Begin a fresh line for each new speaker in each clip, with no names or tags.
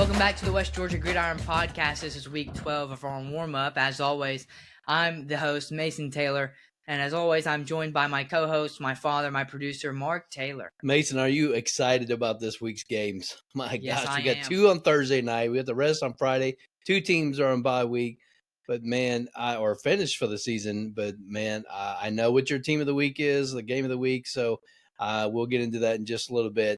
Welcome back to the West Georgia Gridiron Podcast. This is week 12 of our warm-up. As always, I'm the host, Mason Taylor. And as always, I'm joined by my co-host, my father, my producer, Mark Taylor.
Mason, are you excited about this week's games? My
Yes,
gosh,
I
we got
am.
2 on Thursday night. We got the rest on Friday. 2 teams are on bye week. But, man, or finished for the season. But, man, I know what your team of the week is, the game of the week. So we'll get into that in just a little bit.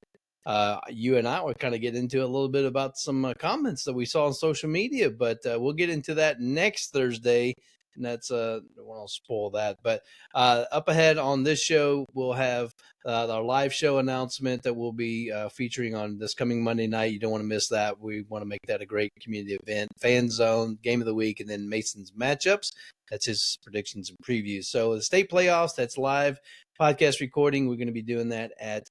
You and I will kind of get into a little bit about some comments that we saw on social media. But we'll get into that next Thursday. And that's I don't want to spoil that. But up ahead on this show, we'll have our live show announcement that we'll be featuring on this coming Monday night. You don't want to miss that. We want to make that a great community event. Fan Zone, Game of the Week, and then Mason's matchups. That's his predictions and previews. So the state playoffs, that's live podcast recording. We're going to be doing that at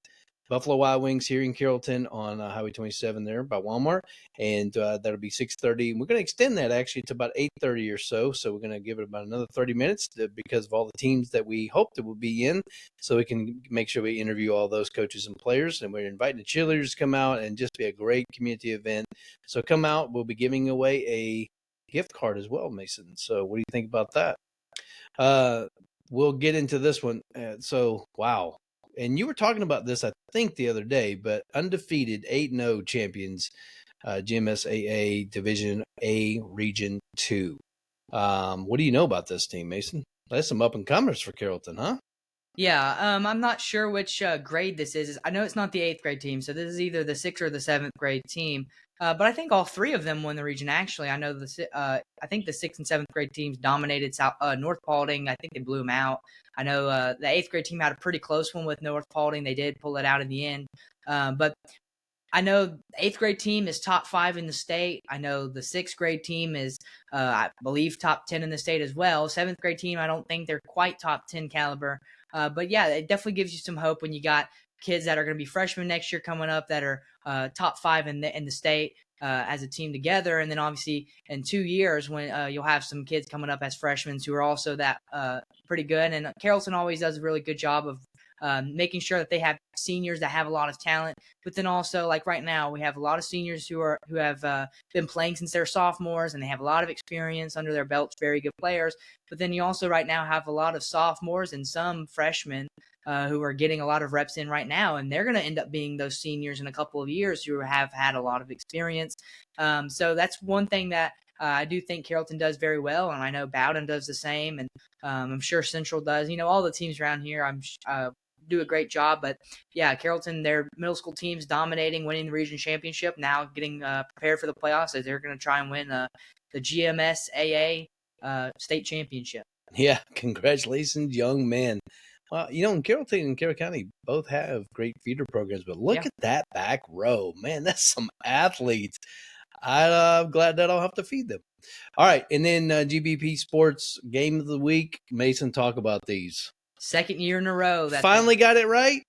Buffalo Wild Wings here in Carrollton on Highway 27 there by Walmart, and that'll be 6:30. We're going to extend that actually to about 8:30 or so, so we're going to give it about another 30 minutes because of all the teams that we hope that will be in, so we can make sure we interview all those coaches and players, and we're inviting the cheerleaders to come out and just be a great community event. So come out. We'll be giving away a gift card as well, Mason. So what do you think about that? We'll get into this one. Wow. And you were talking about this, I think, the other day, but undefeated 8-0 champions, GMSAA Division A Region 2. What do you know about this team, Mason? That's some up-and-comers for Carrollton, huh?
Yeah, I'm not sure which grade this is. I know it's not the 8th grade team, so this is either the 6th or the 7th grade team. But I think all three of them won the region, actually. I know I think the 6th and 7th grade teams dominated North Paulding. I think they blew them out. I know the 8th grade team had a pretty close one with North Paulding. They did pull it out in the end. But I know the 8th grade team is top 5 in the state. I know the 6th grade team is, I believe, top 10 in the state as well. 7th grade team, I don't think they're quite top 10 caliber. But yeah, it definitely gives you some hope when you got kids that are going to be freshmen next year coming up that are top 5 in the state as a team together. And then obviously in 2 years when you'll have some kids coming up as freshmen who are also that pretty good. And Carrollton always does a really good job of making sure that they have seniors that have a lot of talent, but then also like right now we have a lot of seniors who have been playing since they're sophomores and they have a lot of experience under their belts, very good players. But then you also right now have a lot of sophomores and some freshmen who are getting a lot of reps in right now, and they're going to end up being those seniors in a couple of years who have had a lot of experience. So that's one thing that I do think Carrollton does very well, and I know Bowden does the same, and I'm sure Central does. You know, all the teams around here do a great job. But yeah, Carrollton, their middle school teams dominating, winning the region championship, now getting prepared for the playoffs as they're going to try and win the GMSAA state championship.
Yeah, congratulations, young man. You know, in Carrollton and Carroll County both have great feeder programs, but look at that back row. Man, that's some athletes. I'm glad that I'll have to feed them. All right, and then GBP Sports Game of the Week. Mason, talk about these.
Second year in a row. That
Finally got it right?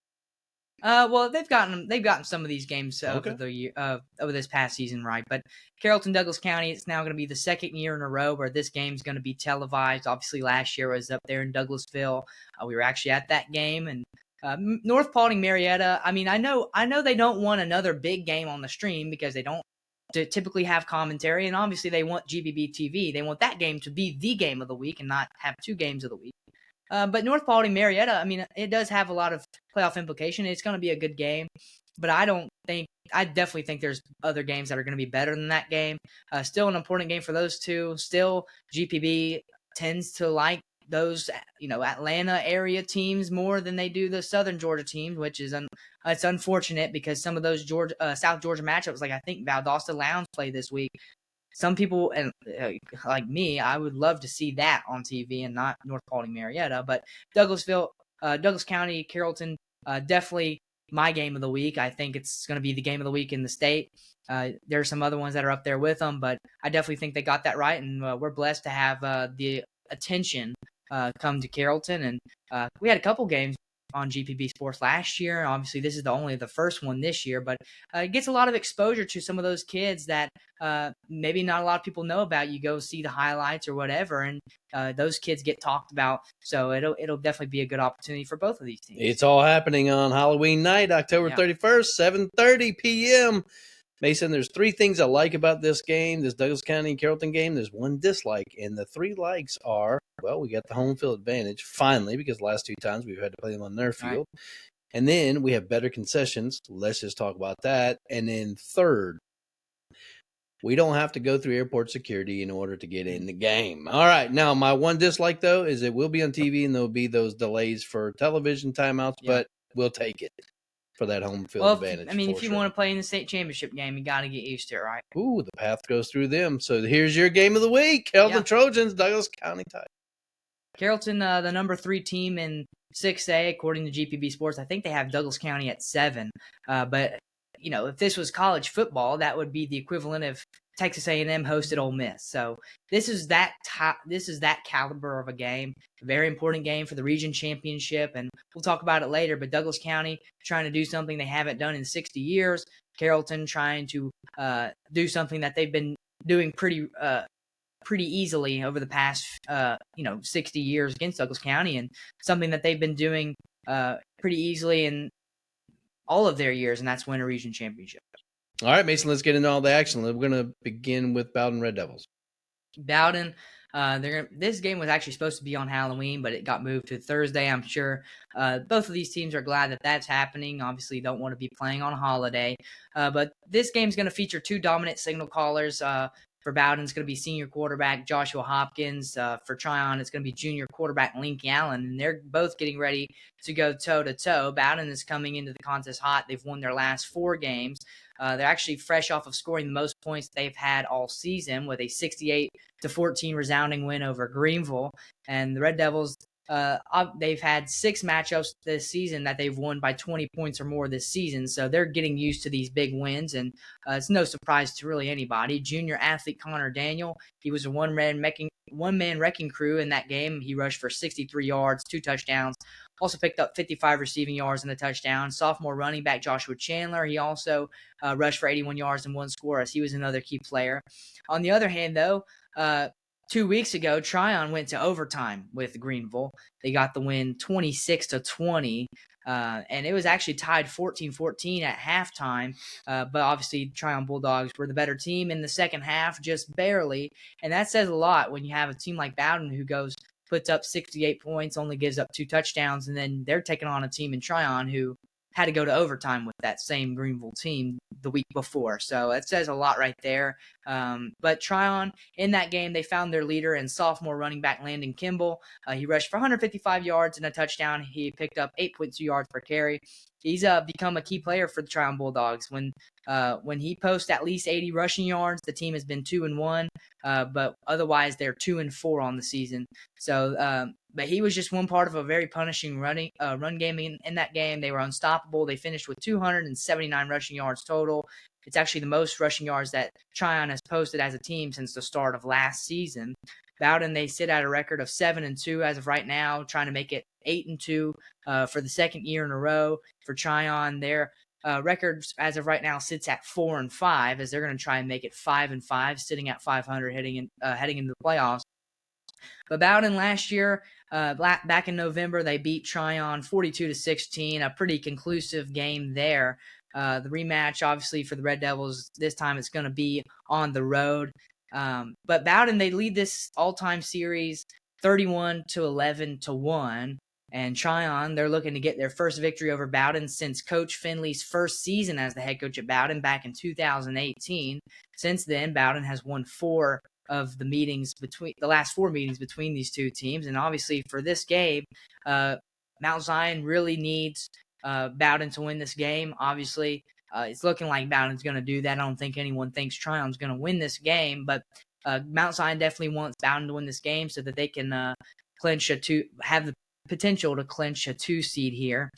Well, they've gotten some of these games over the year, over this past season right. But Carrollton, Douglas County, it's now going to be the second year in a row where this game's going to be televised. Obviously, last year was up there in Douglasville. We were actually at that game, and North Paulding, Marietta. I mean, I know they don't want another big game on the stream because they don't typically have commentary, and obviously they want GBB TV. They want that game to be the game of the week and not have 2 games of the week. But North Paulding, Marietta, I mean, it does have a lot of playoff implication. It's going to be a good game, but I definitely think there's other games that are going to be better than that game. Still an important game for those two. Still, GPB tends to like those, Atlanta area teams more than they do the Southern Georgia teams, which is it's unfortunate because some of those South Georgia matchups, like I think Valdosta Lowndes play this week. Some people, and like me, I would love to see that on TV and not North Paulding, Marietta. But Douglas County, Carrollton, definitely my game of the week. I think it's going to be the game of the week in the state. There are some other ones that are up there with them, but I definitely think they got that right, and we're blessed to have the attention come to Carrollton. And we had a couple games on GPB Sports last year. Obviously, this is only the first one this year, but it gets a lot of exposure to some of those kids that maybe not a lot of people know about. You go see the highlights or whatever, and those kids get talked about. So it'll definitely be a good opportunity for both of these teams.
It's all happening on Halloween night, October 31st, 7:30 p.m. Mason, there's 3 things I like about this game, this Douglas County and Carrollton game. There's 1 dislike, and the 3 likes are, well, we got the home field advantage, finally, because the last 2 times we've had to play them on their field. Right. And then we have better concessions. Let's just talk about that. And then third, we don't have to go through airport security in order to get in the game. All right. Now, my 1 dislike, though, is it will be on TV and there'll be those delays for television timeouts, but we'll take it for that home field advantage.
If you want to play in the state championship game, you got to get used to it, right?
Ooh, the path goes through them. So here's your game of the week. Carrollton Trojans, Douglas County Tide.
Carrollton, the number 3 team in 6A, according to GPB Sports. I think they have Douglas County at 7. But if this was college football, that would be the equivalent of Texas A&M hosted Ole Miss. So this is that caliber of a game, a very important game for the region championship, and we'll talk about it later. But Douglas County trying to do something they haven't done in 60 years. Carrollton trying to do something that they've been doing pretty easily over the past 60 years against Douglas County, and something that they've been doing pretty easily in all of their years, and that's win a region championship.
All right, Mason, let's get into all the action. We're going to begin with Bowden Red Devils.
Bowden, this game was actually supposed to be on Halloween, but it got moved to Thursday. I'm sure both of these teams are glad that that's happening. Obviously, don't want to be playing on a holiday. But this game's going to feature 2 dominant signal callers. For Bowden, it's going to be senior quarterback Joshua Hopkins. For Tryon, it's going to be junior quarterback Link Allen, and they're both getting ready to go toe-to-toe. Bowden is coming into the contest hot. They've won their last 4 games. They're actually fresh off of scoring the most points they've had all season with a 68-14 resounding win over Greenville. And the Red Devils, they've had 6 matchups this season that they've won by 20 points or more this season. So they're getting used to these big wins, and it's no surprise to really anybody. Junior athlete Connor Daniel, he was a one-man wrecking crew in that game. He rushed for 63 yards, 2 touchdowns. Also picked up 55 receiving yards and a touchdown. Sophomore running back Joshua Chandler, he also rushed for 81 yards and 1 score, as he was another key player. On the other hand, though, 2 weeks ago, Tryon went to overtime with Greenville. They got the win 26-20, and it was actually tied 14-14 at halftime. But obviously, Tryon Bulldogs were the better team in the second half, just barely. And that says a lot when you have a team like Bowden who puts up 68 points, only gives up 2 touchdowns, and then they're taking on a team in Tryon who had to go to overtime with that same Greenville team the week before. So that says a lot right there. But Tryon, in that game, they found their leader in sophomore running back Landon Kimball. He rushed for 155 yards and a touchdown. He picked up 8.2 yards per carry. He's become a key player for the Tryon Bulldogs. When he posts at least 80 rushing yards, the team has been 2-1, but otherwise they're 2-4 on the season. So, but he was just one part of a very punishing run game in that game. They were unstoppable. They finished with 279 rushing yards total. It's actually the most rushing yards that Tryon has posted as a team since the start of last season. Bowden, they sit at a record of 7-2 as of right now, trying to make it 8-2 for the second year in a row. For Tryon, their records as of right now sits at 4-5, as they're going to try and make it 5-5, sitting at 500 heading into the playoffs. But Bowden last year, back in November, they beat Tryon 42-16, a pretty conclusive game there. The rematch, obviously, for the Red Devils, this time it's going to be on the road. But Bowden, they lead this all-time series 31-11-1. And Tryon, they're looking to get their first victory over Bowden since Coach Finley's first season as the head coach at Bowden back in 2018. Since then, Bowden has won 4 of the last 4 meetings between these 2 teams. And obviously for this game, Mount Zion really needs Bowden to win this game. Obviously, it's looking like Bowden's going to do that. I don't think anyone thinks Tryon's going to win this game, but Mount Zion definitely wants Bowden to win this game so that they can have the potential to clinch a 2 seed here.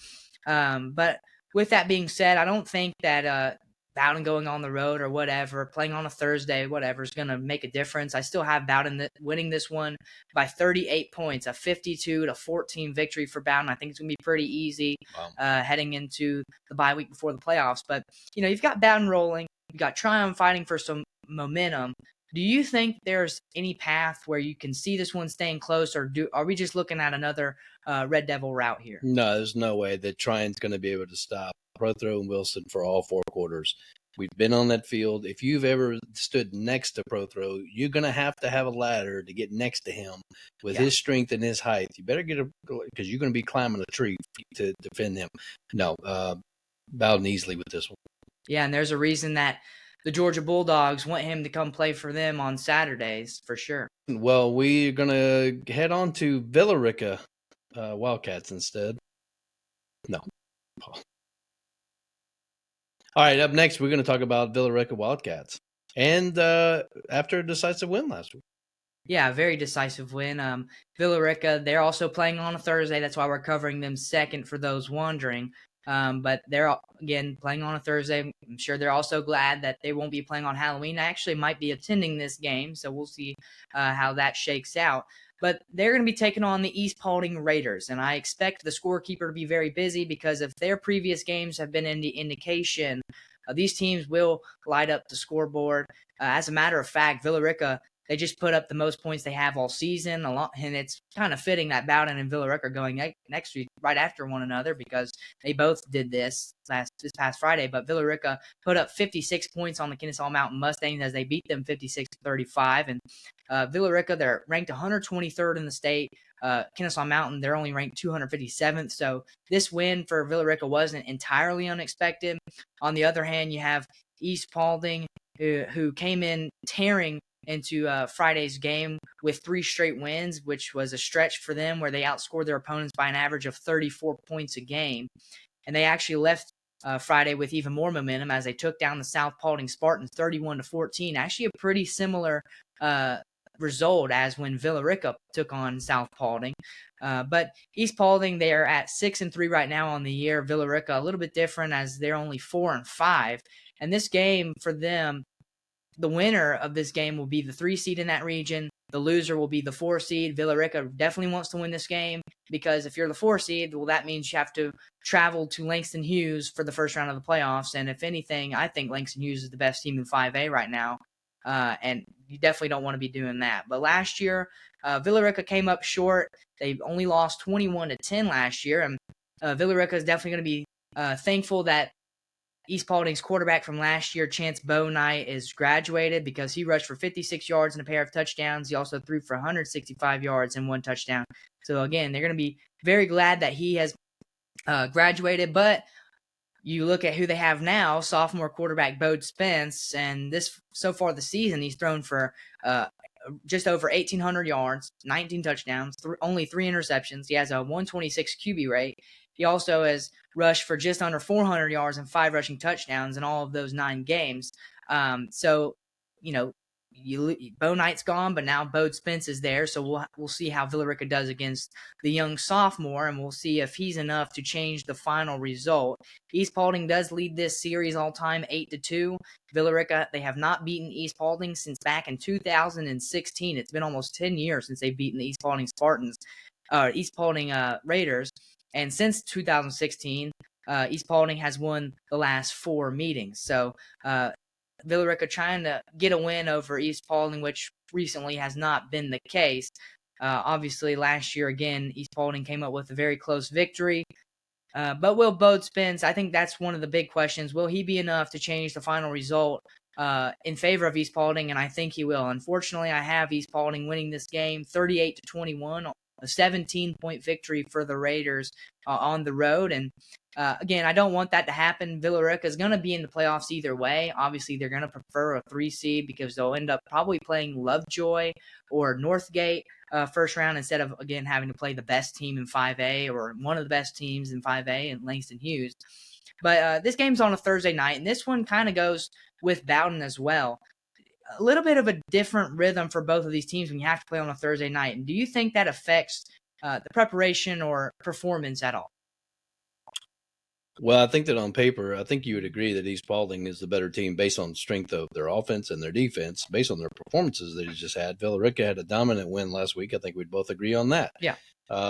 But with that being said, I don't think that Bowden going on the road or whatever, playing on a Thursday, whatever, is going to make a difference. I still have Bowden winning this one by 38 points, a 52-14 victory for Bowden. I think it's going to be pretty easy heading into the bye week before the playoffs. But, you've got Bowden rolling. You've got Tryon fighting for some momentum. Do you think there's any path where you can see this one staying close, or are we just looking at another Red Devil route here?
No, there's no way that Tryon's going to be able to stop Prothro and Wilson for all 4 quarters. We've been on that field. If you've ever stood next to Prothro, you're going to have a ladder to get next to him with his strength and his height. You better get because you're going to be climbing a tree to defend him. No, Bowden easily with this one.
Yeah, and there's a reason that the Georgia Bulldogs want him to come play for them on Saturdays, for sure.
Well, we're going to head on to Villa Rica Wildcats instead. No. All right, up next, we're going to talk about Villa Rica Wildcats. And after a decisive win last week.
Yeah, very decisive win. Villa Rica, they're also playing on a Thursday. That's why we're covering them second for those wondering. But they're, again, playing on a Thursday. I'm sure they're also glad that they won't be playing on Halloween. I actually might be attending this game, so we'll see how that shakes out. But they're going to be taking on the East Paulding Raiders, and I expect the scorekeeper to be very busy because if their previous games have been any indication, these teams will light up the scoreboard. As a matter of fact, Villa Rica, they just put up the most points they have all season, and it's kind of fitting that Bowden and Villa Rica are going next week right after one another because they both did this past Friday. But Villa Rica put up 56 points on the Kennesaw Mountain Mustangs as they beat them 56-35. And Villa Rica, they're ranked 123rd in the state. Kennesaw Mountain, they're only ranked 257th. So this win for Villa Rica wasn't entirely unexpected. On the other hand, you have East Paulding, who came in tearing into Friday's game with 3 straight wins, which was a stretch for them where they outscored their opponents by an average of 34 points a game. And they actually left Friday with even more momentum as they took down the South Paulding Spartans 31-14. Actually a pretty similar result as when Villa Rica took on South Paulding. But East Paulding, they are at 6-3 right now on the year. Villa Rica a little bit different as they're only 4-5. And this game for them, the winner of this game will be the 3 seed in that region. The loser will be the 4 seed. Villa Rica definitely wants to win this game because if you're the 4 seed, well, that means you have to travel to Langston Hughes for the first round of the playoffs. And if anything, I think Langston Hughes is the best team in 5A right now. And you definitely don't want to be doing that. But last year, Villa Rica came up short. They only lost 21-10 last year. And Villa Rica is definitely going to be thankful that East Paulding's quarterback from last year, Chance Bowknight, is graduated because he rushed for 56 yards and a pair of touchdowns. He also threw for 165 yards and 1 touchdown. So, again, they're going to be very glad that he has graduated. But you look at who they have now, sophomore quarterback Bode Spence, and so far this season he's thrown for just over 1,800 yards, 19 touchdowns, only 3 interceptions. He has a 126 QB rate. He also has rushed for just under 400 yards and 5 rushing touchdowns in all of those 9 games. So, you know, Bo Knight's gone, but now Bode Spence is there. So we'll see how Villa Rica does against the young sophomore, and we'll see if he's enough to change the final result. East Paulding does lead this series all time 8-2. Villa Rica, they have not beaten East Paulding since back in 2016. It's been almost 10 years since they've beaten the East Paulding Spartans, East Paulding Raiders. And since 2016, East Paulding has won the last 4 meetings. So Villa Rica trying to get a win over East Paulding, which recently has not been the case. Obviously, last year, again, East Paulding came up with a very close victory. But will Bode Spence, I think that's one of the big questions. Will he be enough to change the final result in favor of East Paulding? And I think he will. Unfortunately, I have East Paulding winning this game 38-21. A 17-point victory for the Raiders on the road. And again, I don't want that to happen. Villa Rica is going to be in the playoffs either way. Obviously, they're going to prefer a 3 seed because they'll end up probably playing Lovejoy or Northgate first round instead of, again, having to play the best team in 5A or one of the best teams in 5A in Langston Hughes. But this game's on a Thursday night, and this one kind of goes with Bowden as well. A little bit of a different rhythm for both of these teams when you have to play on a Thursday night. And do you think that affects the preparation or performance at all?
Well, I think that on paper, I think you would agree that East Paulding is the better team based on the strength of their offense and their defense, based on their performances that he just had. Villa Rica had a dominant win last week. I think we'd both agree on that.
Yeah.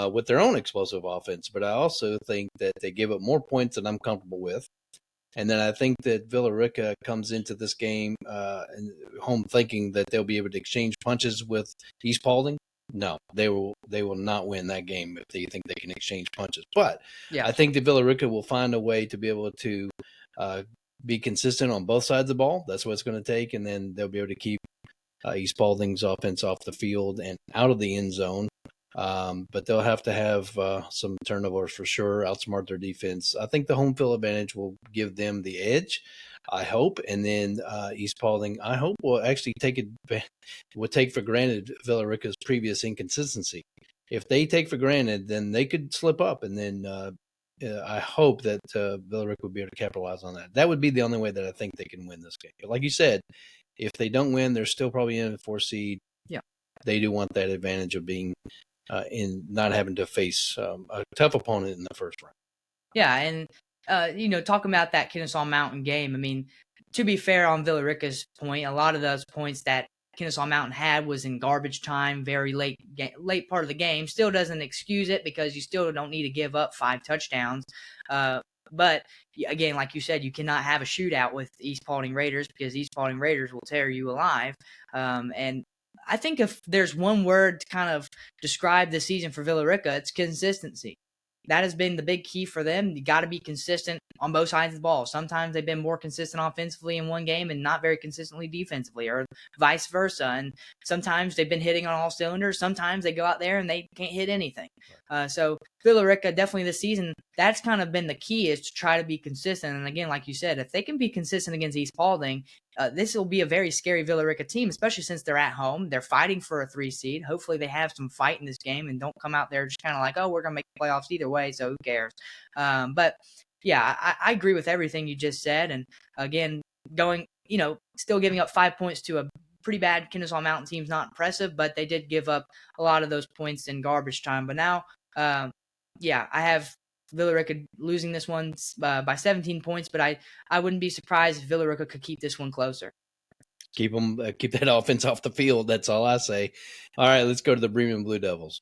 With their own explosive offense. But I also think that they give up more points than I'm comfortable with. And then I think that Villa Rica comes into this game and home thinking that they'll be able to exchange punches with East Paulding. No, they will not win that game if they think they can exchange punches. But yeah. I think that Villa Rica will find a way to be able to be consistent on both sides of the ball. That's what it's going to take, and then they'll be able to keep East Paulding's offense off the field and out of the end zone. But they'll have to have some turnovers for sure, outsmart their defense. I think the home field advantage will give them the edge, I hope. And then East Paulding, I hope, will actually take for granted Villa Rica's previous inconsistency. If they take for granted, then they could slip up. And then I hope that Villa Rica would be able to capitalize on that. That would be the only way that I think they can win this game. But like you said, if they don't win, they're still probably in the 4th seed.
Yeah.
They do want that advantage of being in not having to face a tough opponent in the first round.
Yeah, and talking about that Kennesaw Mountain game, I mean, to be fair on Villa Rica's point, a lot of those points that Kennesaw Mountain had was in garbage time, very late part of the game. Still doesn't excuse it because you still don't need to give up 5 touchdowns. But again, like you said, you cannot have a shootout with East Paulding Raiders because East Paulding Raiders will tear you alive. And I think if there's one word to kind of describe this season for Villa Rica, it's consistency. That has been the big key for them. You got to be consistent on both sides of the ball. Sometimes they've been more consistent offensively in one game and not very consistently defensively, or vice versa. And sometimes they've been hitting on all cylinders. Sometimes they go out there and they can't hit anything. So Villa Rica, definitely this season, that's kind of been the key, is to try to be consistent. And again, like you said, if they can be consistent against East Paulding, this will be a very scary Villa Rica team, especially since they're at home. They're fighting for a 3 seed. Hopefully they have some fight in this game and don't come out there just kind of like, oh, we're going to make the playoffs either way, so who cares? But yeah, I agree with everything you just said. And again, still giving up 5 points to a pretty bad Kennesaw Mountain team is not impressive, but they did give up a lot of those points in garbage time. But now, I have Villa Rica losing this one by 17 points, but I wouldn't be surprised if Villa Rica could keep this one closer.
Keep that offense off the field. That's all I say. All right, let's go to the Bremen Blue Devils.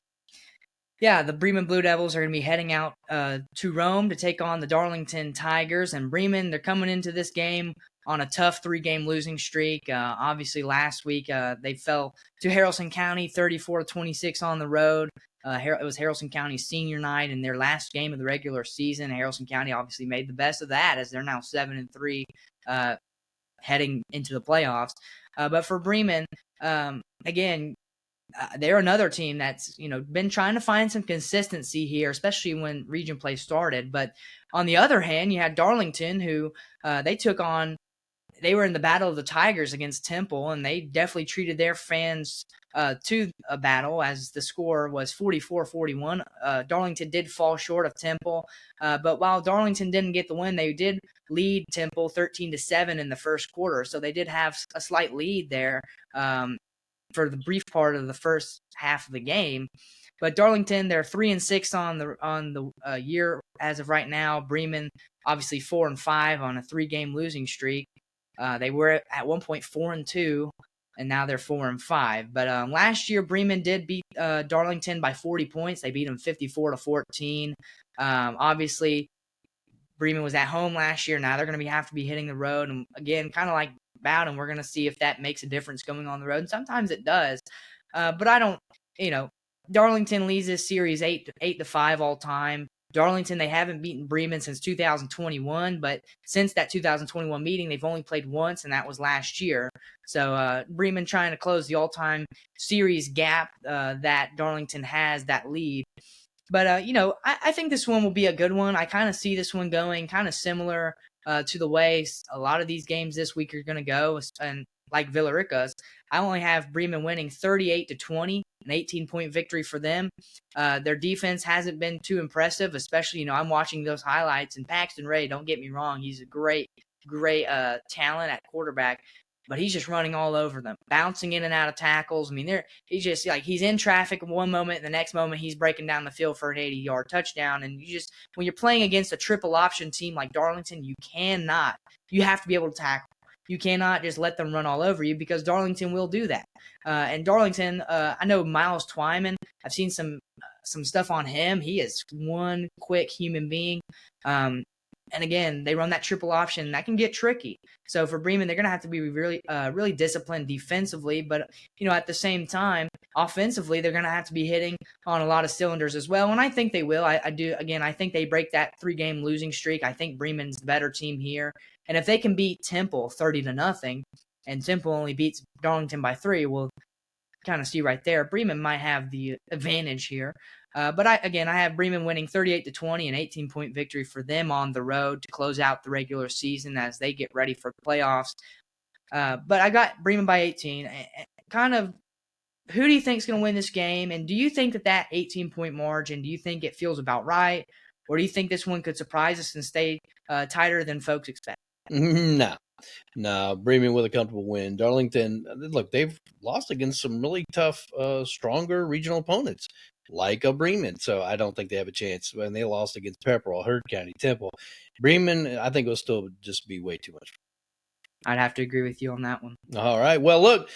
Yeah, the Bremen Blue Devils are going to be heading out to Rome to take on the Darlington Tigers. And Bremen, they're coming into this game on a tough 3-game losing streak. Obviously, last week they fell to Haralson County 34-26 on the road. It was Haralson County's senior night in their last game of the regular season. Haralson County obviously made the best of that, as they're now 7-3 heading into the playoffs. But for Bremen, again, they're another team that's been trying to find some consistency here, especially when region play started. But on the other hand, you had Darlington, who they were in the Battle of the Tigers against Temple, and they definitely treated their fans to a battle, as the score was 44-41. Darlington did fall short of Temple, but while Darlington didn't get the win, they did lead Temple 13-7 in the first quarter, so they did have a slight lead there for the brief part of the first half of the game. But Darlington, they're 3-6 on the year as of right now. Bremen, obviously 4-5 on a 3-game losing streak. They were at one point 4-2, and now they're 4-5. But last year, Bremen did beat Darlington by 40 points. They beat them 54-14. Obviously, Bremen was at home last year. Now they're going to have to be hitting the road. And again, kind of like Bowden, we're going to see if that makes a difference going on the road. And sometimes it does. But I don't, Darlington leads this series 8-5 all time. Darlington, they haven't beaten Bremen since 2021, but since that 2021 meeting, they've only played once, and that was last year. So Bremen trying to close the all-time series gap that Darlington has, that lead. But, I think this one will be a good one. I kind of see this one going kind of similar to the way a lot of these games this week are going to go, and like Villa Rica's. I only have Bremen winning 38-20, an 18-point victory for them. Their defense hasn't been too impressive, especially, I'm watching those highlights. And Paxton Ray, don't get me wrong, he's a great talent at quarterback, but he's just running all over them, bouncing in and out of tackles. I mean, he's just like, he's in traffic one moment, and the next moment he's breaking down the field for an 80-yard touchdown. And when you're playing against a triple option team like Darlington, you have to be able to tackle. You cannot just let them run all over you, because Darlington will do that. And Darlington, I know Miles Twyman. I've seen some stuff on him. He is one quick human being. And again, they run that triple option. That can get tricky. So for Bremen, they're going to have to be really, really disciplined defensively. But, at the same time, offensively, they're going to have to be hitting on a lot of cylinders as well. And I think they will. I do. Again, I think they break that 3-game losing streak. I think Bremen's the better team here. And if they can beat Temple 30-0, and Temple only beats Darlington by 3, we'll kind of see right there. Bremen might have the advantage here. But I have Bremen winning 38-20, an 18-point victory for them on the road to close out the regular season as they get ready for the playoffs. But I got Bremen by 18. Kind of, who do you think is going to win this game? And do you think that 18-point margin, do you think it feels about right? Or do you think this one could surprise us and stay tighter than folks expect?
No, Bremen with a comfortable win. Darlington, look, they've lost against some really tough, stronger regional opponents like a Bremen. So I don't think they have a chance. When they lost against Peprel, Heard County, Temple. Bremen, I think will still just be way too much.
I'd have to agree with you on that one.
All right. Well, look,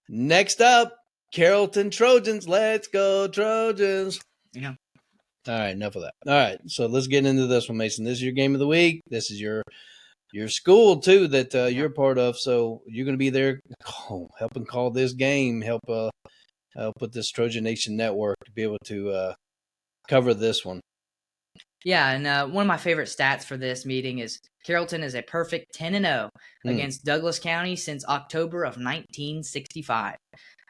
next up, Carrollton Trojans. Let's go, Trojans.
Yeah.
All right, enough of that. All right, so let's get into this one, Mason. This is your game of the week. This is your school, too, that you're a part of. So you're going to be there helping call this game, help with this Trojan Nation network to be able to cover this one.
Yeah, and one of my favorite stats for this meeting is Carrollton is a perfect 10-0 against Douglas County since October of 1965.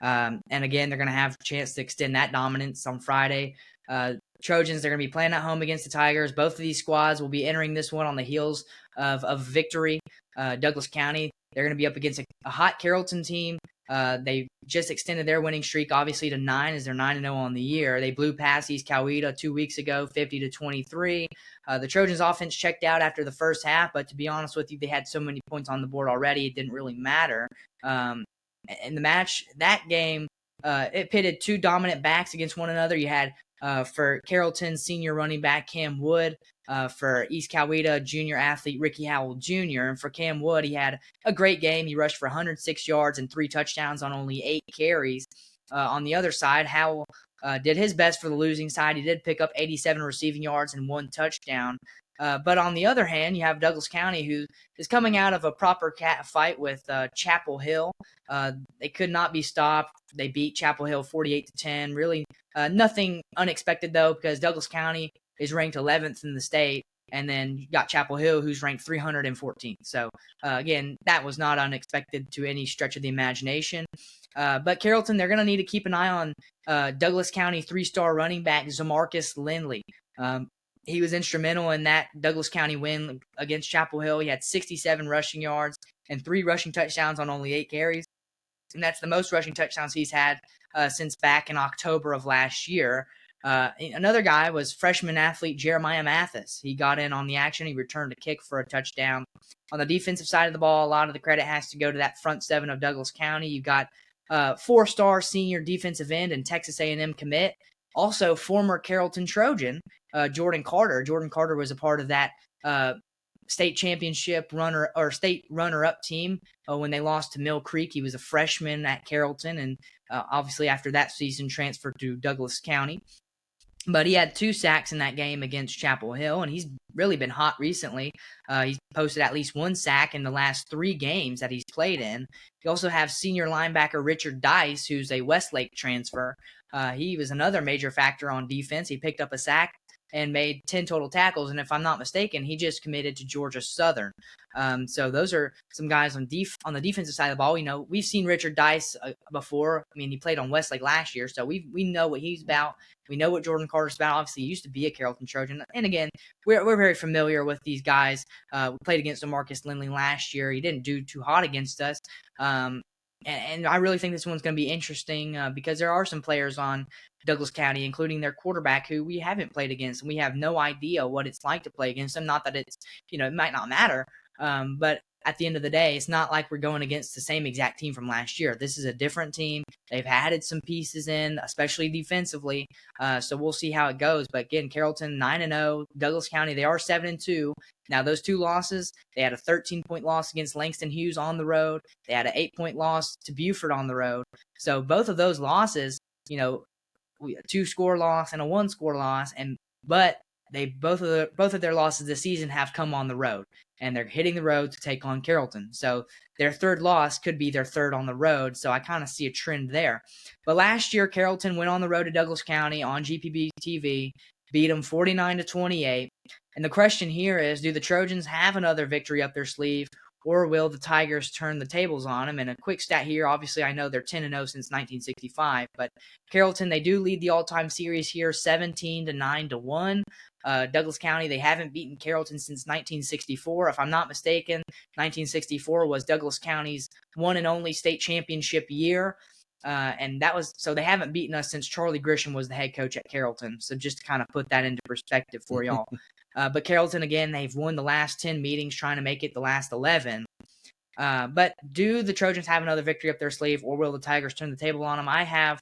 And again, they're going to have a chance to extend that dominance on Friday. Trojans, they're going to be playing at home against the Tigers. Both of these squads will be entering this one on the heels of victory. Douglas County, they're going to be up against a hot Carrollton team. They just extended their winning streak, obviously, to 9 as they're 9-0 on the year. They blew past East Coweta 2 weeks ago, 50-23. The Trojans' offense checked out after the first half, but to be honest with you, they had so many points on the board already, it didn't really matter. In the match, that game, it pitted two dominant backs against one another. You had for Carrollton, senior running back Cam Wood. For East Coweta, junior athlete Ricky Howell Jr. And for Cam Wood, he had a great game. He rushed for 106 yards and 3 touchdowns on only 8 carries. On the other side, Howell did his best for the losing side. He did pick up 87 receiving yards and 1 touchdown. But on the other hand, you have Douglas County, who is coming out of a proper fight with Chapel Hill. They could not be stopped. They beat Chapel Hill 48-10. Really nothing unexpected, though, because Douglas County is ranked 11th in the state. And then you got Chapel Hill, who's ranked 314th. So, again, that was not unexpected to any stretch of the imagination. But Carrollton, they're going to need to keep an eye on Douglas County 3-star running back Zamarcus Lindley. He was instrumental in that Douglas County win against Chapel Hill. He had 67 rushing yards and 3 rushing touchdowns on only 8 carries. And that's the most rushing touchdowns he's had since back in October of last year. Another guy was freshman athlete Jeremiah Mathis. He got in on the action. He returned a kick for a touchdown. On the defensive side of the ball, a lot of the credit has to go to that front 7 of Douglas County. You got 4-star senior defensive end and Texas A&M commit. Also, former Carrollton Trojan, Jordan Carter. Jordan Carter was a part of that state championship state runner-up team when they lost to Mill Creek. He was a freshman at Carrollton, and obviously after that season transferred to Douglas County. But he had 2 sacks in that game against Chapel Hill, and he's really been hot recently. He's posted at least 1 sack in the last 3 games that he's played in. You also have senior linebacker Richard Dice, who's a Westlake transfer. He was another major factor on defense. He picked up a sack and made 10 total tackles, and if I'm not mistaken, he just committed to Georgia Southern. So those are some guys on the defensive side of the ball. You know, we've seen Richard Dice before. I mean, he played on Westlake last year, so we know what he's about. We know what Jordan Carter's about. Obviously, he used to be a Carrollton Trojan. And again, we're very familiar with these guys. We played against Marcus Lindley last year. He didn't do too hot against us. And I really think this one's going to be interesting because there are some players on Douglas County, including their quarterback, who we haven't played against, and we have no idea what it's like to play against them. Not that it's, it might not matter, but at the end of the day, it's not like we're going against the same exact team from last year. This is a different team. They've added some pieces in, especially defensively, so we'll see how it goes. But again, Carrollton 9-0, Douglas County, they are 7-2. Now, those 2 losses, they had a 13-point loss against Langston Hughes on the road. They had an 8-point loss to Buford on the road. So both of those losses, a 2-score loss and a 1-score loss, but they both of their losses this season have come on the road, and they're hitting the road to take on Carrollton. So their third loss could be their third on the road. So I kind of see a trend there. But last year, Carrollton went on the road to Douglas County on GPB TV, beat them 49-28. And the question here is, do the Trojans have another victory up their sleeve, or will the Tigers turn the tables on them? And a quick stat here, obviously I know they're 10-0 since 1965, but Carrollton, they do lead the all-time series here 17-9-1. Douglas County, they haven't beaten Carrollton since 1964. If I'm not mistaken, 1964 was Douglas County's one and only state championship year. And that was, so they haven't beaten us since Charlie Grisham was the head coach at Carrollton. So just to kind of put that into perspective for y'all. But Carrollton, again, they've won the last 10 meetings, trying to make it the last 11. But do the Trojans have another victory up their sleeve, or will the Tigers turn the table on them? I have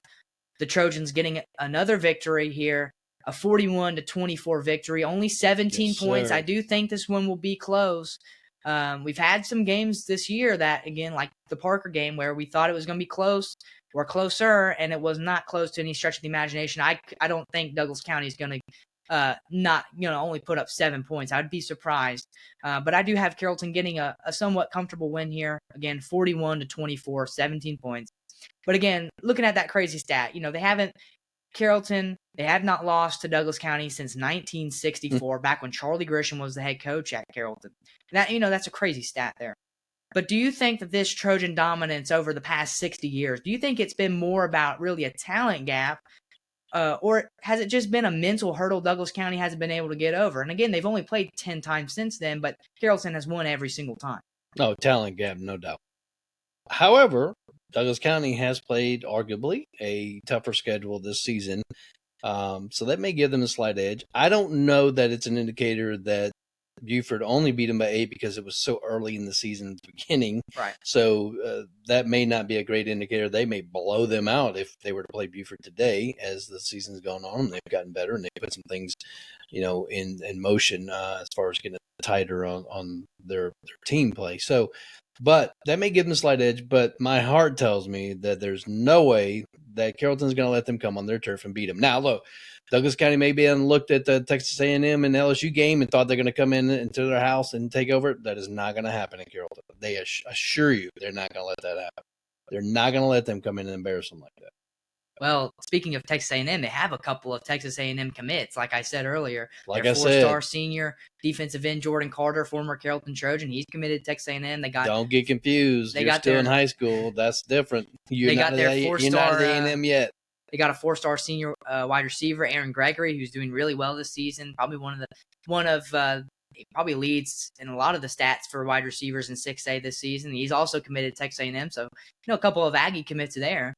the Trojans getting another victory here, a 41-24 victory, only 17 points. I do think this one will be close. We've had some games this year that, again, like the Parker game, where we thought it was going to be close or closer, and it was not close to any stretch of the imagination. I don't think Douglas County is going to not, only put up 7 points. I'd be surprised. But I do have Carrollton getting a somewhat comfortable win here. Again, 41-24, 17 points. But again, looking at that crazy stat, Carrollton, they have not lost to Douglas County since 1964, back when Charlie Grisham was the head coach at Carrollton. That's a crazy stat there. But do you think that this Trojan dominance over the past 60 years, do you think it's been more about really a talent gap, or has it just been a mental hurdle Douglas County hasn't been able to get over? And again, they've only played 10 times since then, but Carrollton has won every single time.
Oh, talent gap, no doubt. However, Douglas County has played arguably a tougher schedule this season, so that may give them a slight edge. I don't know that it's an indicator that Buford only beat them by 8 because it was so early in the season at the beginning.
Right.
So that may not be a great indicator. They may blow them out if they were to play Buford today as the season's gone on. They've gotten better, and they put some things, in motion as far as getting tighter on their team play. So, but that may give them a slight edge, but my heart tells me that there's no way that Carrollton's going to let them come on their turf and beat them. Now, look, Douglas County maybe looked at the Texas A&M and LSU game and thought they're going to come into their house and take over. That is not going to happen in Carrollton. They assure you they're not going to let that happen. They're not going to let them come in and embarrass them like that.
Well, speaking of Texas A&M, they have a couple of Texas A&M commits. Like I said earlier,
like
their
I said,
4-star senior defensive end Jordan Carter, former Carrollton Trojan, he's committed to Texas A&M. Don't
get confused. You're still in high school. That's different. You're not at A&M yet.
They got a 4-star senior wide receiver, Aaron Gregory, who's doing really well this season. Probably probably leads in a lot of the stats for wide receivers in 6A this season. He's also committed to Texas A&M, so a couple of Aggie commits there.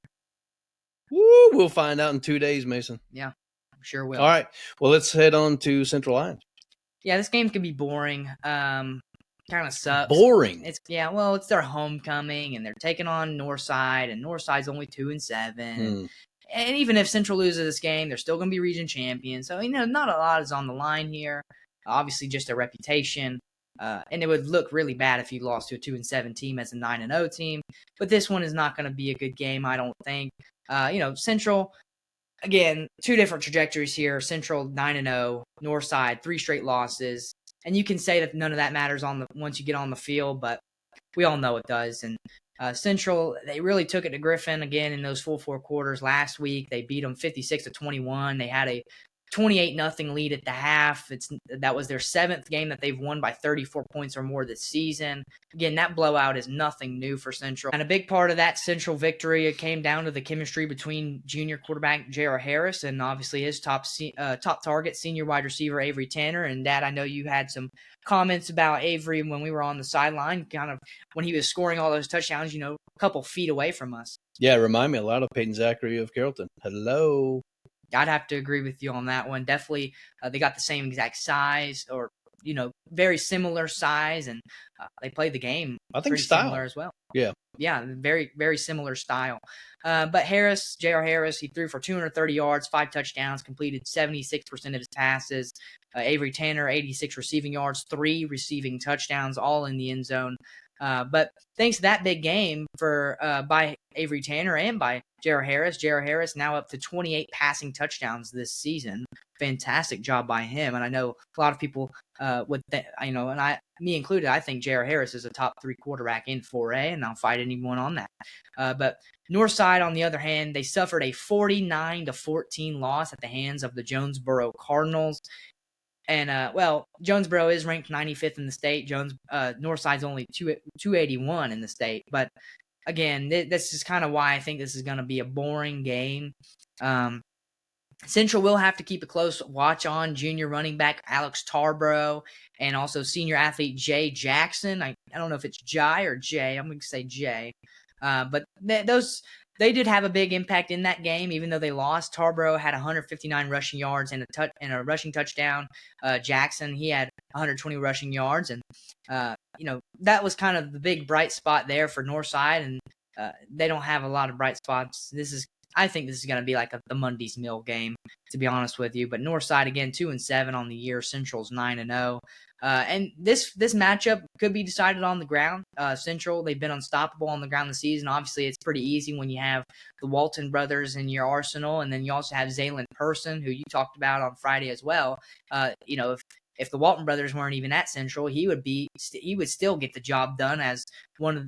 Woo! We'll find out in 2 days, Mason.
Yeah, I'm sure will.
All right. Well, let's head on to Central Lions.
Yeah, this game's gonna be boring. Kind of sucks.
Boring.
It's their homecoming, and they're taking on Northside, and Northside's only 2-7. And even if Central loses this game, they're still going to be region champions. So, not a lot is on the line here. Obviously, just a reputation. And it would look really bad if you lost to a 2-7 team as a 9-0 team. But this one is not going to be a good game, I don't think. Central, again, two different trajectories here. Central 9-0, Northside 3 straight losses. And you can say that none of that matters once you get on the field, but we all know it does. And Central, they really took it to Griffin again in those full 4 quarters last week. They beat them 56-21. They had a 28-0 lead at the half. That was their 7th game that they've won by 34 points or more this season. Again, that blowout is nothing new for Central. And a big part of that Central victory, it came down to the chemistry between junior quarterback J.R. Harris and obviously his top target, senior wide receiver Avery Tanner. And Dad, I know you had some comments about Avery when we were on the sideline, kind of when he was scoring all those touchdowns, a couple feet away from us.
Yeah, remind me a lot of Peyton Zachary of Carrollton. Hello.
I'd have to agree with you on that one. Definitely, they got the same exact size, or very similar size, and they played the game.
I think style
similar as well.
Yeah,
very very similar style. But Harris, J.R. Harris, he threw for 230 yards, 5 touchdowns, completed 76% of his passes. Avery Tanner, 86 receiving yards, 3 receiving touchdowns, all in the end zone. But thanks to that big game by Avery Tanner and by J.R. Harris now up to 28 passing touchdowns this season fantastic job by him. And I know a lot of people would think, and me included, I think J.R. Harris is a top 3 quarterback in 4A, and I'll fight anyone on that. But Northside, on the other hand, they suffered a 49-14 loss at the hands of the Jonesboro Cardinals. And, Jonesboro is ranked 95th in the state. Northside's only 281 in the state. But, again, this is kind of why I think this is going to be a boring game. Central will have to keep a close watch on junior running back Alex Tarboro and also senior athlete Jay Jackson. I don't know if it's Jai or Jay. I'm going to say Jay. But they did have a big impact in that game, even though they lost. Tarboro had 159 rushing yards and a rushing touchdown. Jackson, he had 120 rushing yards. And, that was kind of the big bright spot there for Northside. And they don't have a lot of bright spots. I think this is going to be like the Monday's Mill game, to be honest with you. But Northside, again, 2-7 on the year. Central's 9-0. And this matchup could be decided on the ground. Central, they've been unstoppable on the ground this season. Obviously, it's pretty easy when you have the Walton brothers in your arsenal, and then you also have Zaylen Person, who you talked about on Friday as well. If the Walton brothers weren't even at Central, he would still get the job done as one of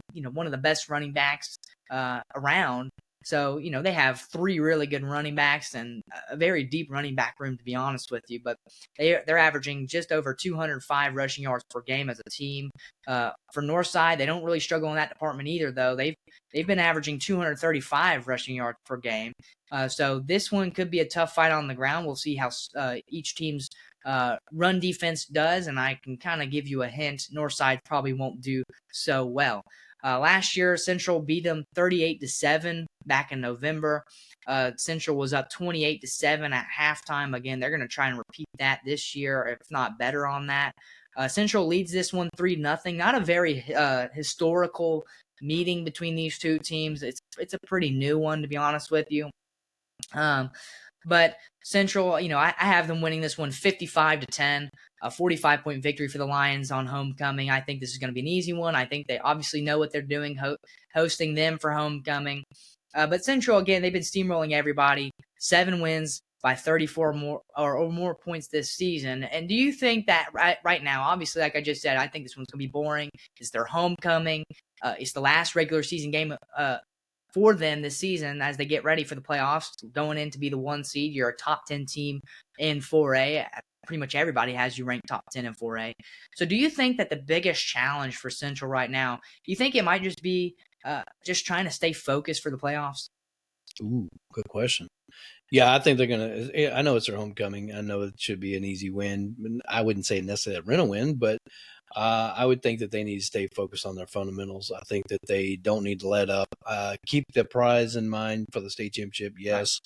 the best running backs around. So, they have 3 really good running backs and a very deep running back room, to be honest with you. But they're averaging just over 205 rushing yards per game as a team. For Northside, they don't really struggle in that department either, though. They've been averaging 235 rushing yards per game. So this one could be a tough fight on the ground. We'll see how each team's run defense does, and I can kind of give you a hint. Northside probably won't do so well. Last year, Central beat them 38-7 back in November. Central was up 28-7 at halftime. Again, they're going to try and repeat that this year, if not better on that. Central leads this one 3-0. Not a very historical meeting between these two teams. It's a pretty new one, to be honest with you. But Central, I have them winning this one 55-10, a 45-point victory for the Lions on homecoming. I think this is going to be an easy one. I think they obviously know what they're doing, hosting them for homecoming. But Central, again, they've been steamrolling everybody. 7 wins by 34 more points this season. And do you think that right now, obviously, like I just said, I think this one's going to be boring. It's their homecoming. It's the last regular season game for them this season as they get ready for the playoffs, going in to be the 1 seed. You're a top 10 team in 4A. Pretty much everybody has you ranked top 10 in 4A. So do you think that the biggest challenge for Central right now, do you think it might just be just trying to stay focused for the playoffs?
Ooh, good question. Yeah, I think they're going to – I know it's their homecoming. I know it should be an easy win. I wouldn't say necessarily a rental win, but I would think that they need to stay focused on their fundamentals. I think that they don't need to let up. Keep the prize in mind for the state championship, yes,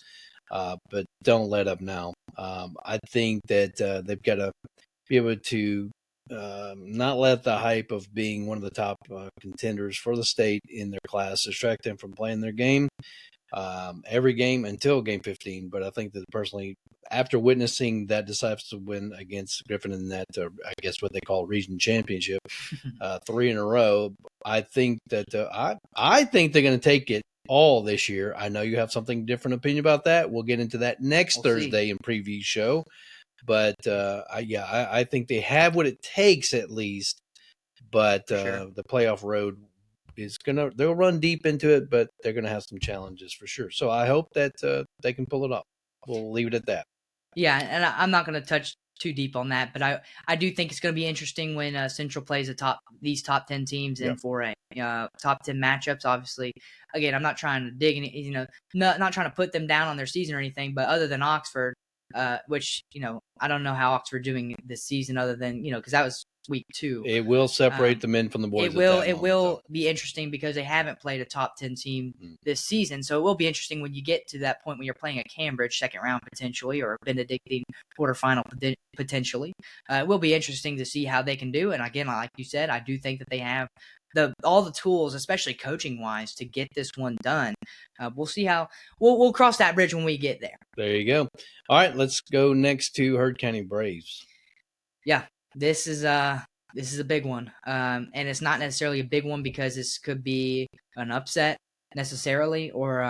but don't let up now. I think that they've got to be able to not let the hype of being one of the top contenders for the state in their class distract them from playing their game. Every game until game 15. But I think that personally, after witnessing that decisive win against Griffin in that, I guess what they call region championship, 3 in a row, I think that I think they're going to take it all this year. I know you have something different opinion about that. We'll get into that next Thursday in preview show. But I think they have what it takes at least. But the playoff road they'll run deep into it, but they're gonna have some challenges for sure. So I hope that they can pull it off. We'll leave it at that.
Yeah, and I'm not gonna touch too deep on that, but I do think it's gonna be interesting when Central plays these top 10 teams in 4A. Top 10 matchups. Obviously, again, I'm not trying to dig any, not trying to put them down on their season or anything, but other than Oxford, which I don't know how Oxford doing this season, other than because that was week 2.
It will separate the men from the boys.
It will be interesting because they haven't played a top 10 team this season. So it will be interesting when you get to that point when you're playing a Cambridge second round potentially, or a Benedictine quarterfinal potentially. It will be interesting to see how they can do. And again, like you said, I do think that they have all the tools, especially coaching wise, to get this one done. We'll see how we'll cross that bridge when we get there.
There you go. All right, let's go next to Heard County Braves.
Yeah. This is a big one, and it's not necessarily a big one because this could be an upset. necessarily or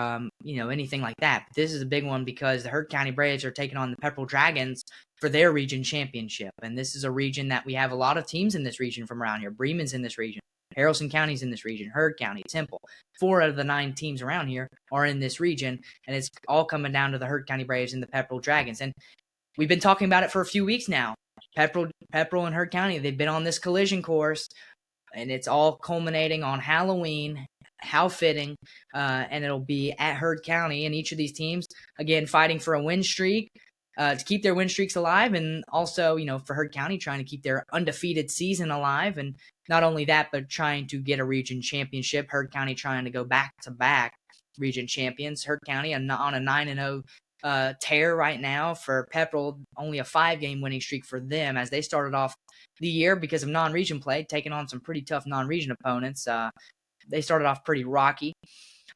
anything like that. But this is a big one because the Heard County Braves are taking on the Peprel Dragons for their region championship. And this is a region that we have a lot of teams in this region from around here. Bremen's in this region. Harrelson County's in this region. Heard County, Temple. 4 out of the 9 teams around here are in this region. And it's all coming down to the Heard County Braves and the Peprel Dragons. And we've been talking about it for a few weeks now. Peprel and Heard County, they've been on this collision course. And it's all culminating on Halloween. How fitting. And it'll be at Heard County. And each of these teams, again, fighting for a win streak. To keep their win streaks alive, and also, for Heard County trying to keep their undefeated season alive, and not only that, but trying to get a region championship. Heard County trying to go back-to-back region champions. Heard County on a 9-0 tear right now. For Peprel, only a 5-game winning streak for them as they started off the year because of non-region play, taking on some pretty tough non-region opponents. They started off pretty rocky.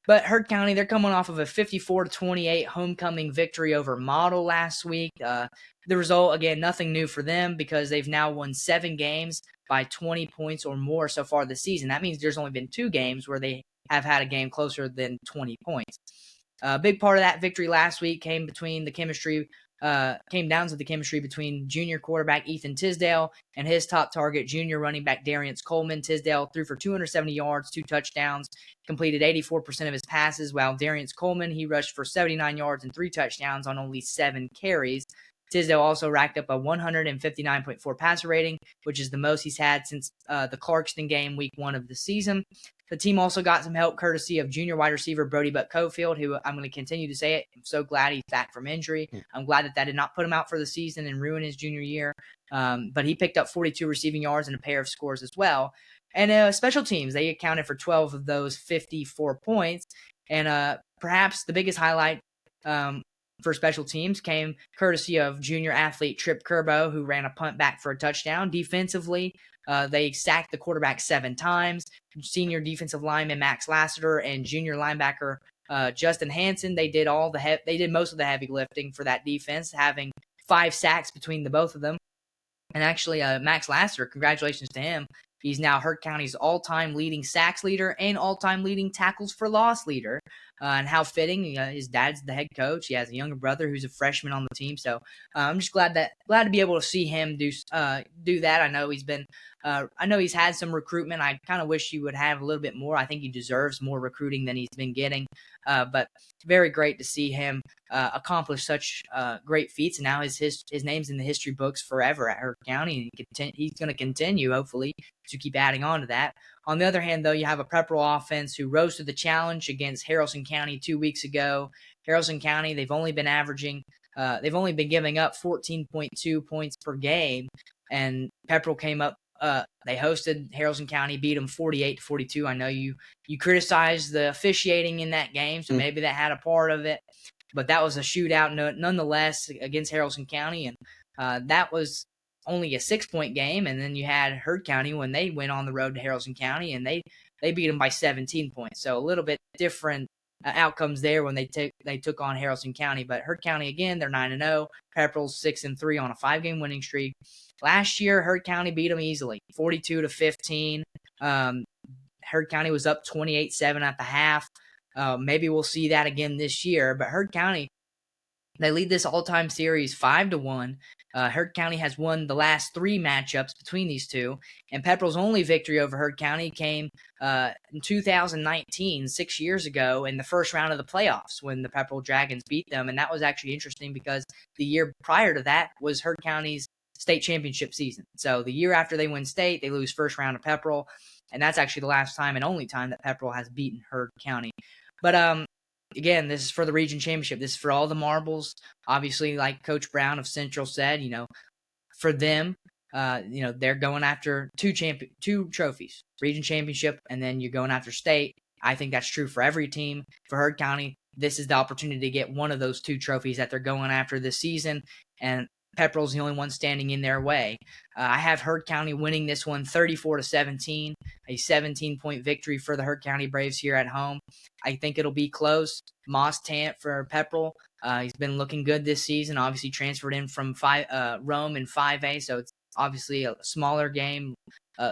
But Heard County, they're coming off of a 54-28 homecoming victory over Model last week. The result, again, nothing new for them because they've now won 7 games by 20 points or more so far this season. That means there's only been 2 games where they have had a game closer than 20 points. A big part of that victory last week came down to the chemistry between junior quarterback Ethan Tisdale and his top target, junior running back Darius Coleman. Tisdale threw for 270 yards, 2 touchdowns, completed 84% of his passes, while Darius Coleman, he rushed for 79 yards and 3 touchdowns on only 7 carries. Tisdale also racked up a 159.4 passer rating, which is the most he's had since the Clarkston game week 1 of the season. The team also got some help courtesy of junior wide receiver Brody Buck Cofield, who I'm going to continue to say it. I'm so glad he's back from injury. I'm glad that did not put him out for the season and ruin his junior year. But he picked up 42 receiving yards and a pair of scores as well. And special teams, they accounted for 12 of those 54 points. And perhaps the biggest highlight for special teams came courtesy of junior athlete Trip Kerbo, who ran a punt back for a touchdown. Defensively, they sacked the quarterback 7 times. Senior defensive lineman Max Lassiter and junior linebacker Justin Hansen, they did most of the heavy lifting for that defense, having 5 sacks between the both of them. And actually, Max Lassiter, congratulations to him. He's now Heard County's all-time leading sacks leader and all-time leading tackles for loss leader. And how fitting. His dad's the head coach. He has a younger brother who's a freshman on the team. So I'm just glad to be able to see him do that. I know he's had some recruitment. I kind of wish he would have a little bit more. I think he deserves more recruiting than he's been getting. But very great to see him accomplish such great feats. And now his name's in the history books forever at Heard County. And he's going to continue, hopefully, to keep adding on to that. On the other hand, though, you have a Peprel offense who rose to the challenge against Harrelson County 2 weeks ago. Harrelson County, they've only been giving up 14.2 points per game, and Peprel came up. They hosted Harrelson County, beat them 48-42. I know you criticized the officiating in that game, so maybe that had a part of it, but that was a shootout nonetheless against Harrelson County, and that was only a 6-point game. And then you had Heard County when they went on the road to Harrelson County, and they beat them by 17 points. So a little bit different outcomes there when they took on Harrelson County. But Heard County, again, they're 9-0. Peprel's 6-3 on a 5-game winning streak. Last year, Heard County beat them easily, 42-15. Heard County was up 28-7 at the half. Maybe we'll see that again this year. But Heard County, they lead this all-time series 5-1. Heard County has won the last 3 matchups between these two, and Peprel's only victory over Heard County came in 2019, 6 years ago, in the first round of the playoffs when the Peprel Dragons beat them. And that was actually interesting because the year prior to that was Heard County's state championship season. So the year after they win state, they lose first round of Peprel, and that's actually the last time and only time that Peprel has beaten Heard County. But again, this is for the region championship. This is for all the marbles. Obviously, like Coach Brown of Central said, for them, they're going after two trophies, region championship, and then you're going after state. I think that's true for every team. For Heard County, this is the opportunity to get one of those 2 trophies that they're going after this season, and Peprel's the only one standing in their way. I have Heard County winning this one 34-17, a 17-point victory for the Heard County Braves here at home. I think it'll be close. Moss Tant for Peprel. He's been looking good this season. Obviously transferred in from Rome in 5A, so it's obviously a smaller game,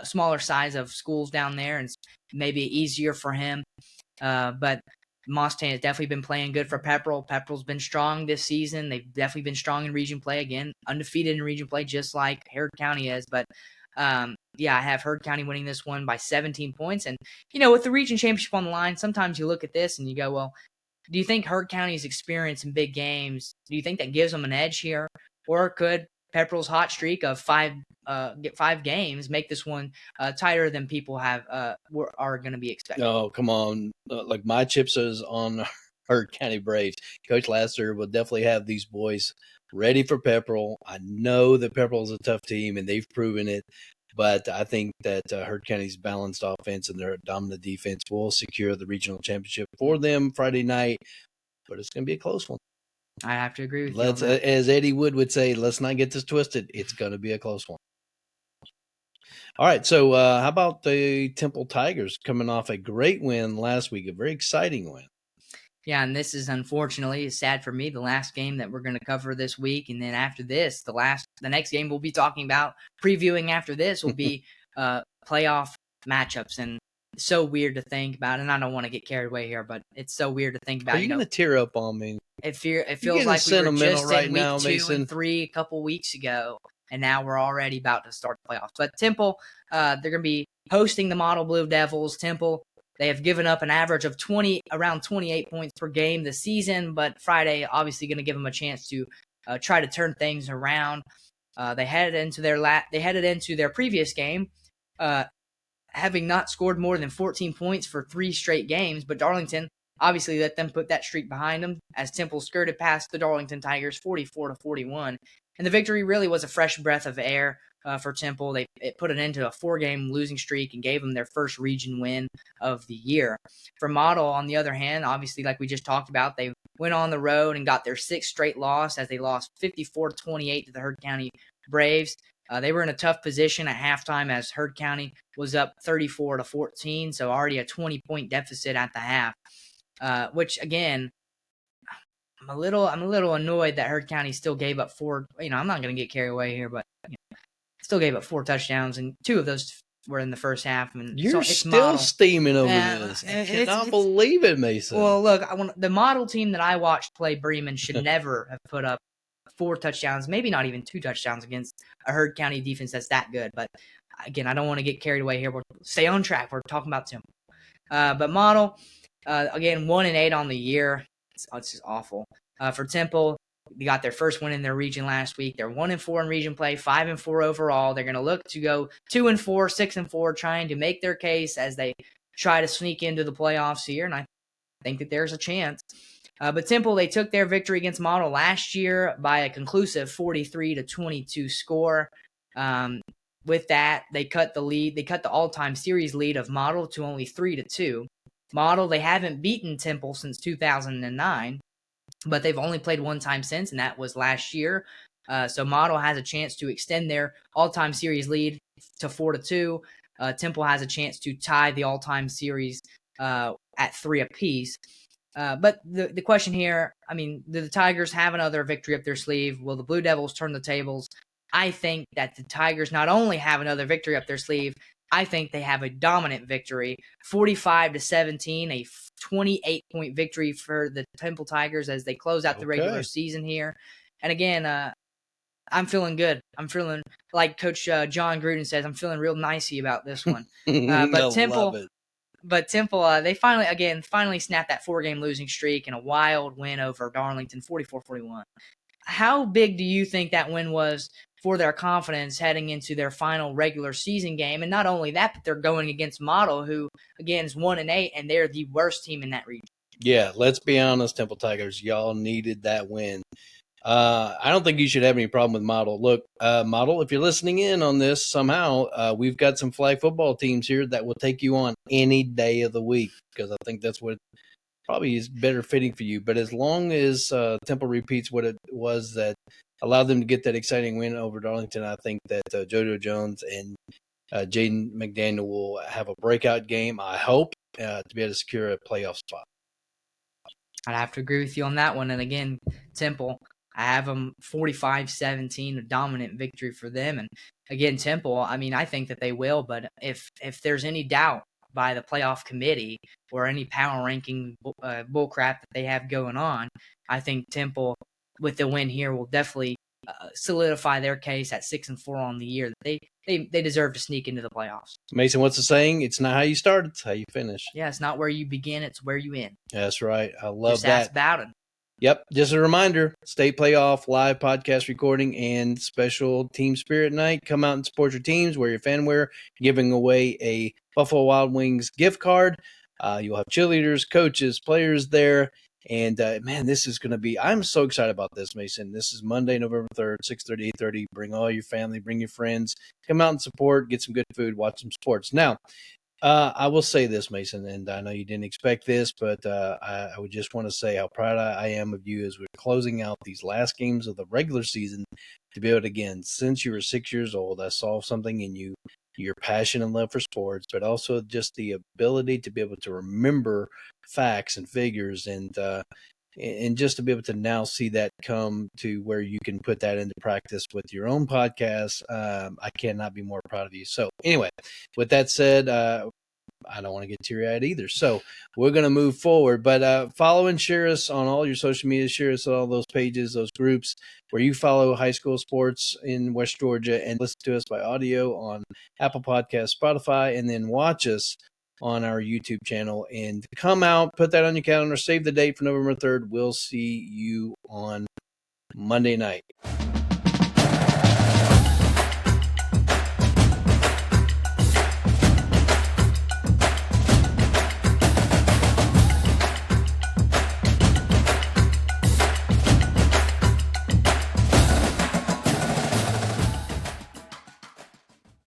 smaller size of schools down there, and it's maybe easier for him. But Mosstan has definitely been playing good for Peprel. Peprel's been strong this season. They've definitely been strong in region play. Again, undefeated in region play, just like Heard County is. But yeah, I have Heard County winning this one by 17 points. And, with the region championship on the line, sometimes you look at this and you go, well, do you think Heard County's experience in big games, do you think that gives them an edge here? Or could Peprel's hot streak of get 5 games make this one tighter than people are going to be expecting?
Oh, come on. Like my chips is on Heard County Braves. Coach Lassiter will definitely have these boys ready for Peprel. I know that Peprel is a tough team, and they've proven it. But I think that Heard County's balanced offense and their dominant defense will secure the regional championship for them Friday night. But it's going to be a close one.
I have to agree with you on that.
As Eddie Wood would say, let's not get this twisted. It's going to be a close one. All right, so how about the Temple Tigers coming off a great win last week, a very exciting win?
Yeah, and this is unfortunately sad for me, the last game that we're going to cover this week. And then after this, the next game we'll be talking about, previewing after this, will be playoff matchups. And it's so weird to think about, and I don't want to get carried away here, but it's so weird to think about.
Are you going to tear up on me?
It feels like we were just in week 2 and 3 a couple weeks ago, and now we're already about to start the playoffs. But Temple, they're going to be hosting the Model Blue Devils. Temple, they have given up an average of around 28 points per game this season, but Friday obviously going to give them a chance to try to turn things around. They headed into their previous game, having not scored more than 14 points for 3 straight games, but Darlington obviously let them put that streak behind them as Temple skirted past the Darlington Tigers 44-41. And the victory really was a fresh breath of air for Temple. It put an end to a 4-game losing streak and gave them their first region win of the year. For Model, on the other hand, obviously, like we just talked about, they went on the road and got their 6th straight loss as they lost 54-28 to the Heard County Braves. They were in a tough position at halftime as Heard County was up 34-14, so already a 20-point deficit at the half. Which again, I'm a little annoyed that Heard County still gave up 4. I'm not going to get carried away here, but still gave up 4 touchdowns, and 2 of those were in the first half. And
you're still steaming over this. I cannot believe it, Mason.
Well, look, the Model team that I watched play Bremen should never have put up 4 touchdowns, maybe not even 2 touchdowns against a Heard County defense that's that good. But again, I don't want to get carried away here. We'll stay on track. We're talking about Temple, but Model. Again, 1-8 on the year. It's just awful. For Temple, they got their first win in their region last week. They're 1-4 in region play, 5-4 overall. They're going to look to go 2-4, 6-4, trying to make their case as they try to sneak into the playoffs here. And I think that there's a chance. But Temple, they took their victory against Model last year by a conclusive 43-22 score. With that, they cut the lead. They cut the all-time series lead of Model to only 3-2. Model, they haven't beaten Temple since 2009, but they've only played one time since, and that was last year. So Model has a chance to extend their all-time series lead to 4-2. Temple has a chance to tie the all-time series at 3 apiece. But the question here, do the Tigers have another victory up their sleeve? Will the Blue Devils turn the tables? I think that the Tigers not only have another victory up their sleeve, I think they have a dominant victory, 45-17, a 28-point victory for the Temple Tigers as they close out the regular season here. And again, I'm feeling good. I'm feeling like Coach John Gruden says. I'm feeling real nicey about this one. But Temple, they finally snapped that 4-game losing streak in a wild win over Darlington, 44-41. How big do you think that win was for their confidence heading into their final regular season game? And not only that, but they're going against Model, who, again, is 1-8, and they're the worst team in that region. Yeah,
let's be honest, Temple Tigers. Y'all needed that win. I don't think you should have any problem with Model. Look, Model, if you're listening in on this somehow, we've got some flag football teams here that will take you on any day of the week, because I think that's what probably is better fitting for you. But as long as Temple repeats what it was that allowed them to get that exciting win over Darlington, I think that JoJo Jones and Jaden McDaniel will have a breakout game, I hope, to be able to secure a playoff spot.
I'd have to agree with you on that one. And again, Temple, I have them 45-17, a dominant victory for them. And again, Temple, I mean, I think that they will, but if there's any doubt by the playoff committee or any power ranking bullcrap that they have going on, I think Temple, with the win here, will definitely solidify their case at 6-4 on the year. They deserve to sneak into the playoffs.
Mason, what's the saying? It's not how you start, it's how you finish.
Yeah, it's not where you begin, it's where you end.
That's right. I love
Just
that.
ask Bowden.
Yep. Just a reminder, state playoff, live podcast recording, and special team spirit night. Come out and support your teams, wear your fan wear, giving away a Buffalo Wild Wings gift card. You'll have cheerleaders, coaches, players there. And, man, this is going to be – I'm so excited about this, Mason. This is Monday, November 3rd, 6:30, 8:30. Bring all your family, bring your friends. Come out and support, get some good food, watch some sports. Now, I will say this, Mason, and I know you didn't expect this, but I would just want to say how proud I am of you as we're closing out these last games of the regular season to be able to, again, since you were 6 years old, I saw something in you, your passion and love for sports, but also just the ability to be able to remember facts and figures and just to be able to now see that come to where you can put that into practice with your own podcast. I cannot be more proud of you. So anyway, with that said, I don't want to get teary-eyed either. So we're going to move forward. But follow and share us on all your social media. Share us on all those pages, those groups where you follow high school sports in West Georgia, and listen to us by audio on Apple Podcasts, Spotify, and then watch us on our YouTube channel. And come out, put that on your calendar, save the date for November 3rd. We'll see you on Monday night.